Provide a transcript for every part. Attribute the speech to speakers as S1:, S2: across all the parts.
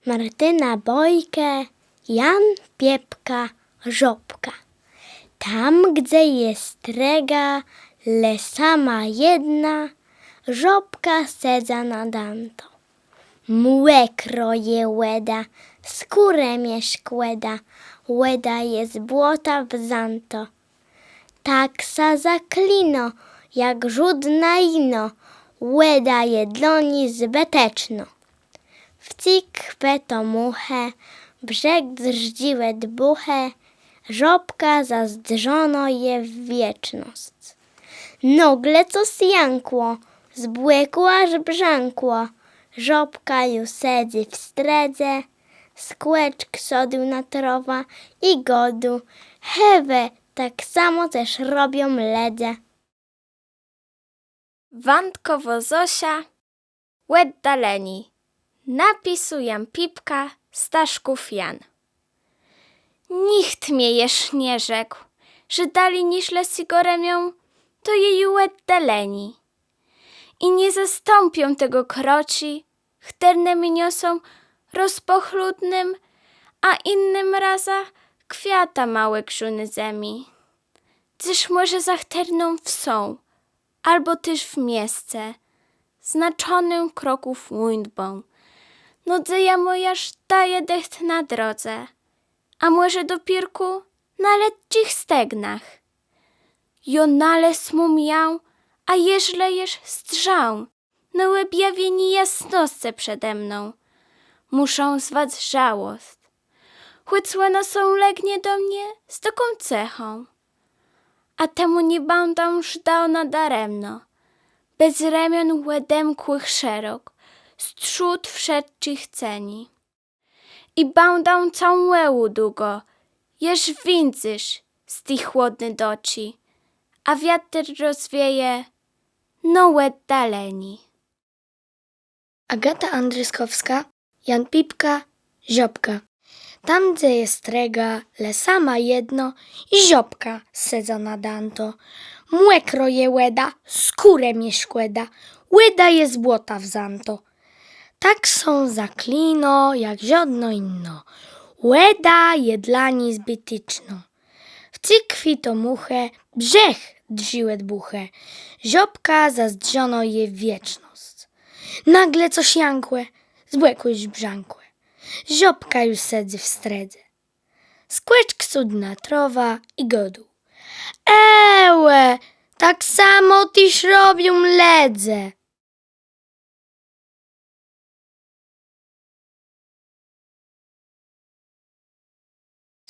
S1: Martyna Bojkę, Jan Piepka, Żopka. Tam, gdzie jest trega, le sama jedna, Żopka sedza na danto. Młe kroje łeda, skórę mieszkłeda, łeda jest błota wzanto. Taksa zaklino, jak żudna ino, łeda je dloni zbeteczno. Wcikwe to muchę, brzeg drżdziłe dbuchę, Żopka zazdrzono je w wieczność. Nogle co zjankło, zbłekło aż brzękło, Żopka ju sedzi w stredze, skłeczk sodył na trowa i godu, hewe tak samo też robią ledze.
S2: Wandkowo Zosia, łed daleni. Napisu Jan Pipka, Staszków Jan. Nikt mnie jesz nie rzekł, że dali niźle sigoremią, to jej łed daleni. I nie zastąpią tego kroci, chterne mi niosą rozpochludnym, a innym raza kwiata małe grzuny zemi. Tyż może zachterną wsą, albo też w miejsce, znaczonym kroków łundbą. Nodzeja mojaż daje decht na drodze, a może do pirku na leccich stegnach. Jo nales mu miał, a jeżle jeż strzał, na łebjawieni jasnosce przede mną. Muszą zwać żałost. Chłycłe nosą legnie do mnie z taką cechą. A temu nie będę żdał nadaremno. Bez remion łedemkłych szerok, z trzód wszedczych ceni. I będę całą łełu długo, jeż wincysz z tych chłodny doci, a wiatr rozwieje, no łed daleni.
S1: Agata Andryskowska, Jan Pipka, Żopka. Tam, gdzie jest trega, le sama jedno i Żopka sedza na danto. Młe kroje łeda, skórę mieszkłeda, łeda jest błota wzanto. Tak są zaklino, jak żadno inno, łeda je dla ni zbytyczno. W cikwi to muchę, brzeg drziłe dbuchę, Żopka zazdrzono je w wieczność. Nagle coś jankłe, zbłekło już brzękłe, Żopka już sedzi w stredze. Skłeczk cudna trowa i godu. Ełe, tak samo tyż robią ledze.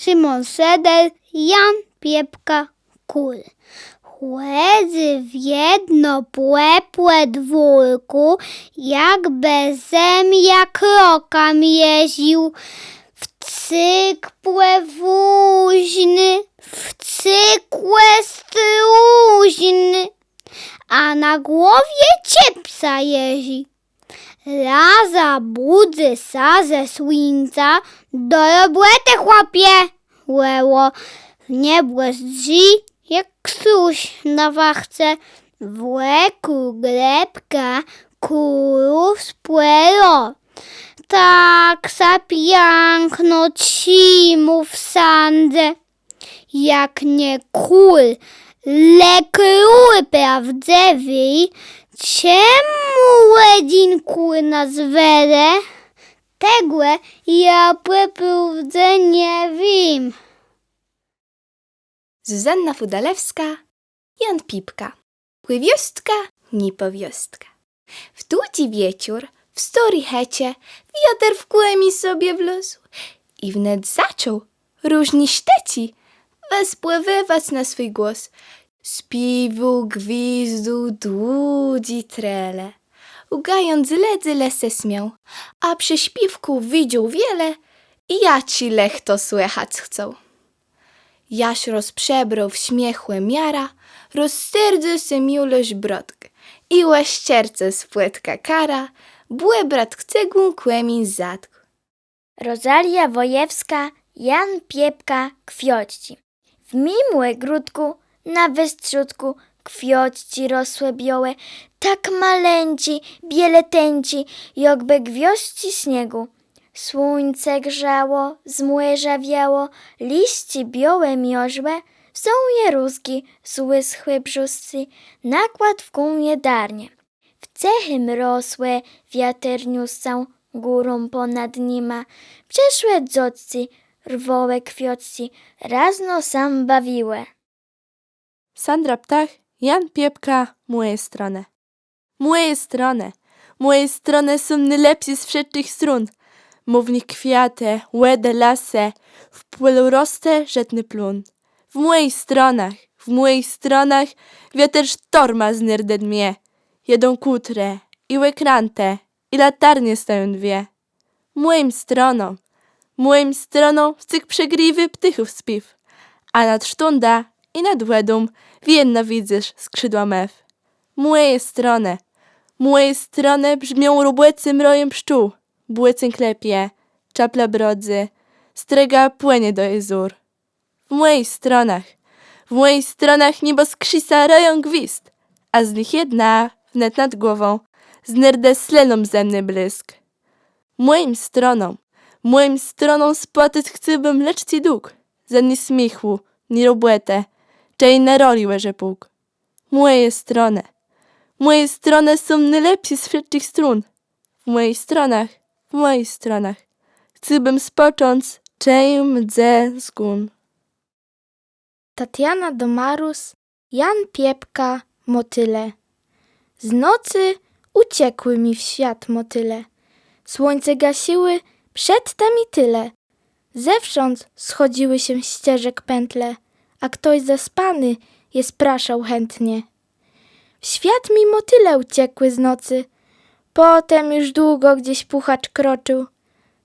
S1: Szymon Seder, Jan Piepka, Kul. Chłedzy w jedno płepłe dwórku, jak bezem jak rokam jeździł, w cykłe wóźny, w cykłe struźny, a na głowie ciepsa jeździ. Raza budzę sa ze słońca, do roboty chłopie, łeło, w niebło zdzi, jak struś na wachce, w łeku glebka kurów spłero. Tak sa piękno cimu w sandze, jak nie król, le król prawdziwy, czemu łedzinku nazwere? Tegle ja prawdę nie wiem.
S2: Zuzanna Fudalewska, Jan Pipka. Pływiostka, nie powiostka. W długi wieczór w story hecie wiatr wkłe mi sobie wlósł i wnet zaczął różni szteci wespływać na swój głos. Śpiwu, gwizdu, dłudzi trele. Ugając ledzy se śmiał, a przy śpiwku widział wiele i ja ci lech to słychać chcą. Jaś rozprzebrał w śmiechłe miara, rozserdził się miulość brodk i łeścierce z płetka kara, błe brat cegłą kłemi zadku.
S1: Rosalia Wojewska, Jan Piepka, Kwiodci. W mimłe grudku, na wystrzutku, kwiodci rosłe białe, tak maleńci, bieleteńci, jakby gwiazdci śniegu.
S2: Słońce grzało, z młyża wiało, liści białe miozłe, są je rózgi, złyschłe brzuscy, nakład w gumie darnie. W cechy mrosłe wiatr niósł, górą ponad nima, przeszłe dzodcy, rwołe kwiotcy, razno sam bawiłe.
S3: Sandra Ptach, Jan Piepka, moje strony. Moje strony są najlepsze z wszystkich stron. Mównik kwiaty, łede lasy, w polu roste żetny plon. W moich stronach wiatr sztorma z nyrdę dmie. Jedą kutre, i łekrante, i latarnie stoją dwie. Moim stronom wcyk przegrywy ptychów śpiew, a nad sztunda i nad łedą vienna widzisz skrzydła mew. Moje strony brzmią robłecym rojem pszczół, błycyn klepie, czapla brodzy, strega płynie do jezur. W moich stronach niebo skrzysa roją gwizd, a z nich jedna, wnet nad głową, znyrdę sleną zemny blysk. Moim stronom spłatyć chcybym lecz ci dług, za ni smichu, ni robłete, czej na roli leży pług. Moje strony są najlepsze z wszystkich stron. W moich stronach, chcybym spocząć, czej mdze zgun.
S1: Tatiana Domarus, Jan Piepka, motyle. Z nocy uciekły mi w świat motyle. Słońce gasiły, przedtem i tyle. Zewsząd schodziły się ścieżek pętle, a ktoś zaspany je spraszał chętnie. W świat mi motyle uciekły z nocy, potem już długo gdzieś puchacz kroczył.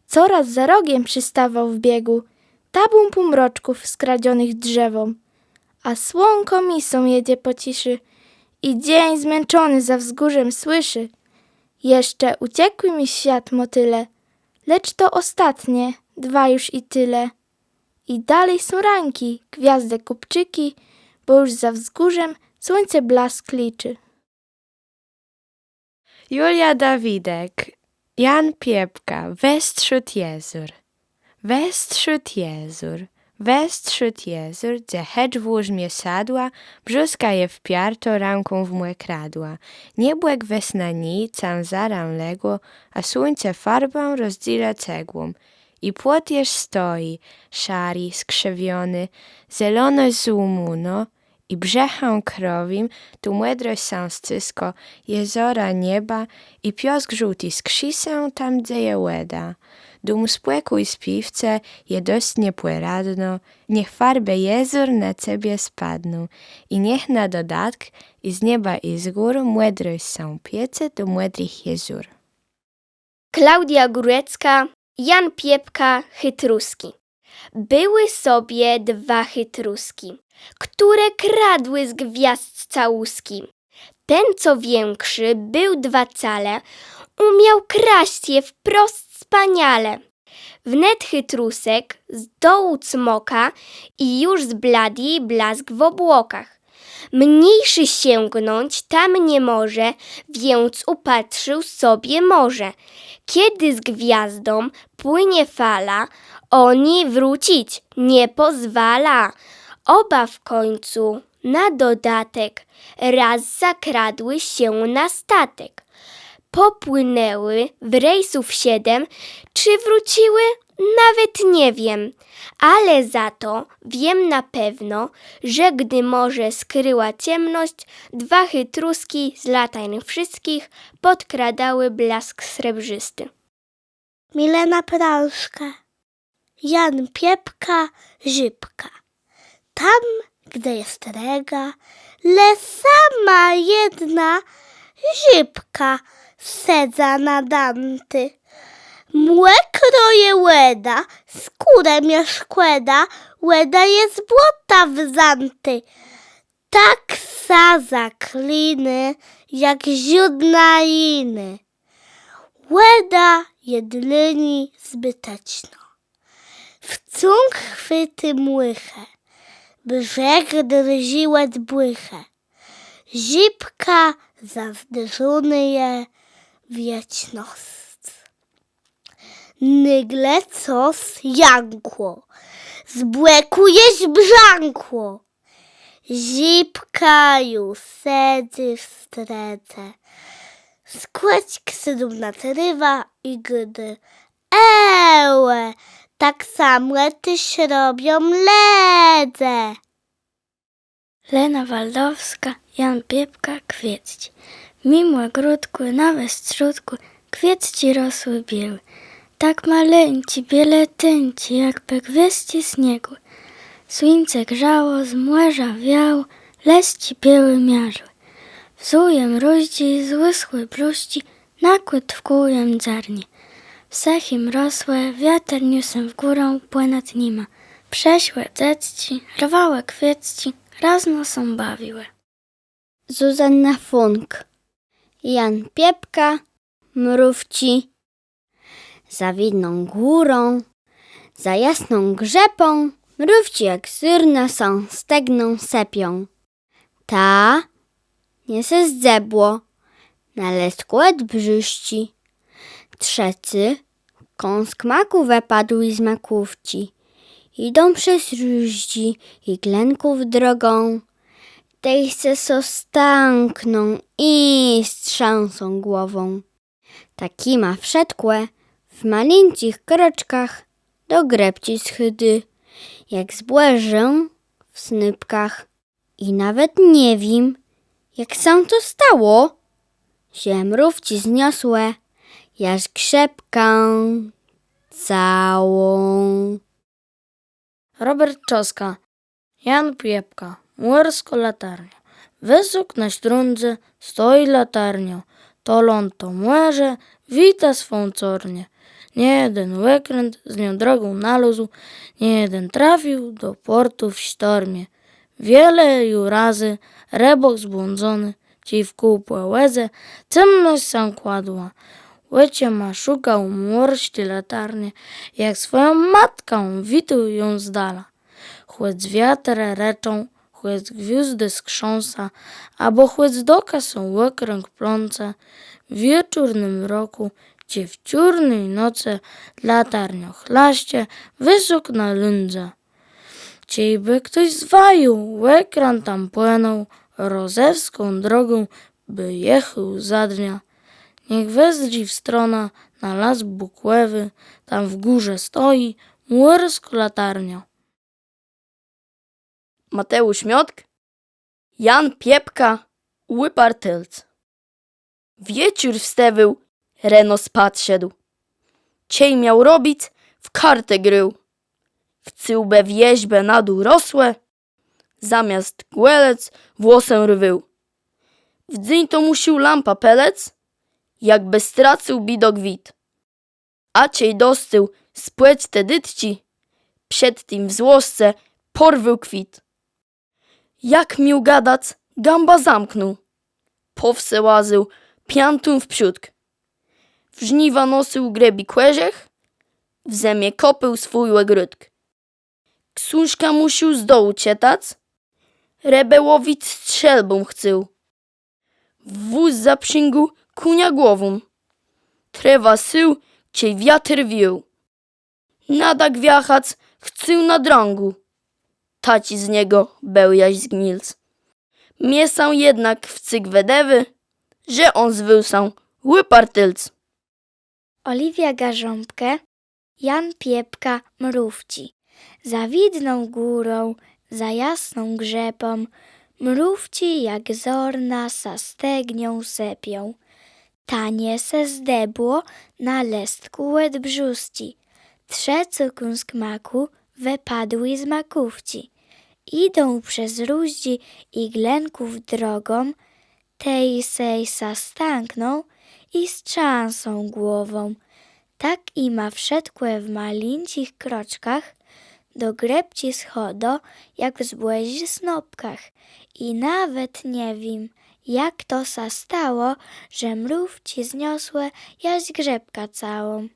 S1: Coraz za rogiem przystawał w biegu, tabun półmroczków skradzionych drzewom, a słonko misą jedzie po ciszy i dzień zmęczony za wzgórzem słyszy. Jeszcze uciekły mi w świat motyle, lecz to ostatnie, dwa już i tyle. I dalej są ranki, gwiazdy kupczyki, bo już za wzgórzem słońce blask liczy.
S4: Julia Dawidek, Jan Piepka, Westrzód jezur. Westrzód jezur, gdzie hecz w łużmie sadła, brzuska je wpiarto, ranką w młe kradła. Niebłek wesna nic, sam zaran legło, a słońce farbą rozdziela cegłą. I płot jeż stoi, szary, skrzywiony, zielono złumuno, i brzechą krowim, tu młodrość sam scysko, jezora nieba, i piosk żółty skrzysę tam, gdzie je łeda. Dum spłeku i spiwce je dość niepłyradno, niech farby jezur na ciebie spadną, i niech na dodatk i z nieba i z gór młodrość są piece do młodrych jezur.
S2: Klaudia Górecka, Jan Piepka, chytruski. Były sobie dwa chytruski, które kradły z gwiazd całuski. Ten, co większy, był dwa cale, umiał kraść je wprost wspaniale. Wnet chytrusek z dołu cmoka i już zbladł blask w obłokach. Mniejszy sięgnąć tam nie może, więc upatrzył sobie morze. Kiedy z gwiazdą płynie fala, oni wrócić nie pozwala. Oba w końcu na dodatek raz zakradły się na statek. Popłynęły w rejsów 7, czy wróciły? Nawet nie wiem, ale za to wiem na pewno, że gdy morze skryła ciemność, dwa chytruski z latań wszystkich podkradały blask srebrzysty.
S5: Milena Prążka, Jan Piepka, Żybka. Tam, gdzie jest rega, le sama jedna żybka sedza na danty. Młekro je łeda, skórę mnie szkłeda, łeda jest błota wzanty. Tak sa kliny, jak ziódna liny. Łeda jedlini zbyteczno. Wcung chwyty młychę, brzeg drziłe błychę. Zipka zazdrzuny je wiecznost. Nygle coś jankło, zbłekujesz brzękło. Zipka już sedzi w stredze. Skłeć ksydum natrywa i gdy. Ełe, tak samo tyś robią ledze.
S1: Lena Waldowska, Jan Piepka, kwietci. Mimo ogródku, na westrzutku, kwietci rosły biały. Tak maleńci, bieletynci, jakby gwiazdki śniegu. Słońce grzało, z młeża wiało, leści biały miażły. Wzujem roździ, złyschły bruści, nakład wkłujem dzarnie. Wsechim rosłe, wiatr niosem w górę, płynąć nima. Prześłe dzecci, rwałe kwietci, razno są bawiły.
S6: Zuzanna Funk, Jan Piepka, mrówci. Za widną górą, za jasną grzepą, mrówci jak syrne są, stegną sepią. Ta nie se zdzebło, na leskłet brzyści. Trzeci kąsk maku wepadł i z makówci. Idą przez róździ i glenków drogą. Tej se sostankną i strząsą głową. Takima wszedłe w malincich kroczkach do grebci schydy, jak zbłeżę w snypkach. I nawet nie wiem, jak się to stało, że mrówci zniosłe, jaż grzebkę całą.
S7: Robert Czoska, Jan Piepka, młersko latarnia. Wysok na strundze stoi latarnia. To ląd to młerze, wita swą cornię. Nie jeden łekręt z nią drogą nalózł, nie jeden trafił do portu w sztormie. Wiele ju razy rebok zbłądzony, ci w kółpłę łezę, ciemność sam kładła. Łycie ma szukał młorści latarnie, jak swoją matką witu ją z dala. Chłec wiatr reczą, chłec gwiazdy skrząsa, albo chłec doka są łykręg plące. W wieczórnym roku, gdzie w ciurnej nocy latarnio chlaście, wysok na lędze. Ciejby ktoś zwalił, łekran tam płynął, rozewską drogą, by jechał za dnia. Niech wezdzi w strona na las buklewy, tam w górze stoi młersko latarnia.
S8: Mateusz Miotk, Jan Piepka, Łypartylc. Wieczór wstewył, reno spad szedł. Ciej miał robić, w kartę grył. W cyłbę wieźbę na dół rosłe, zamiast głelec włosem rwył. W dzień to musił lampa pelec, jakby stracił bidok wid. A ciej dostył spłeć te dytci, przed tym w złożce porwył kwit. Jak mił gadać, gamba zamknął. Powse łazył, piantun w przódk. W żniwa nosył grebi kłerzech, w zemie kopył swój łegródk. Ksuszka musił z dołu cietać, rebę łowić strzelbą chcął. W wóz zaprzęgł kunia głową. Trewa sył, ciej wiatr wił. Nada gwiachac chcął na drągu. Taci z niego był jaś zgnilc. Miesał jednak w cyk wedewy, że on zwysał Łypartylc.
S1: Oliwia Garząbkę, Jan Piepka, mrówci. Za widną górą, za jasną grzepą, mrówci jak zorna sa stegnią sepią. Tanie se zdebło na lestku łed brzuści. Trzeci kąsk maku wypadły z makówci. Idą przez róździ i glenków drogą, tej sej sa stankną i strząsą głową. Tak i ma wszedłe w malincich kroczkach, do grebci schodo, jak w zbłeży snopkach. I nawet nie wiem, jak to sa stało, że mrówci zniosłe jaś grzebka całą.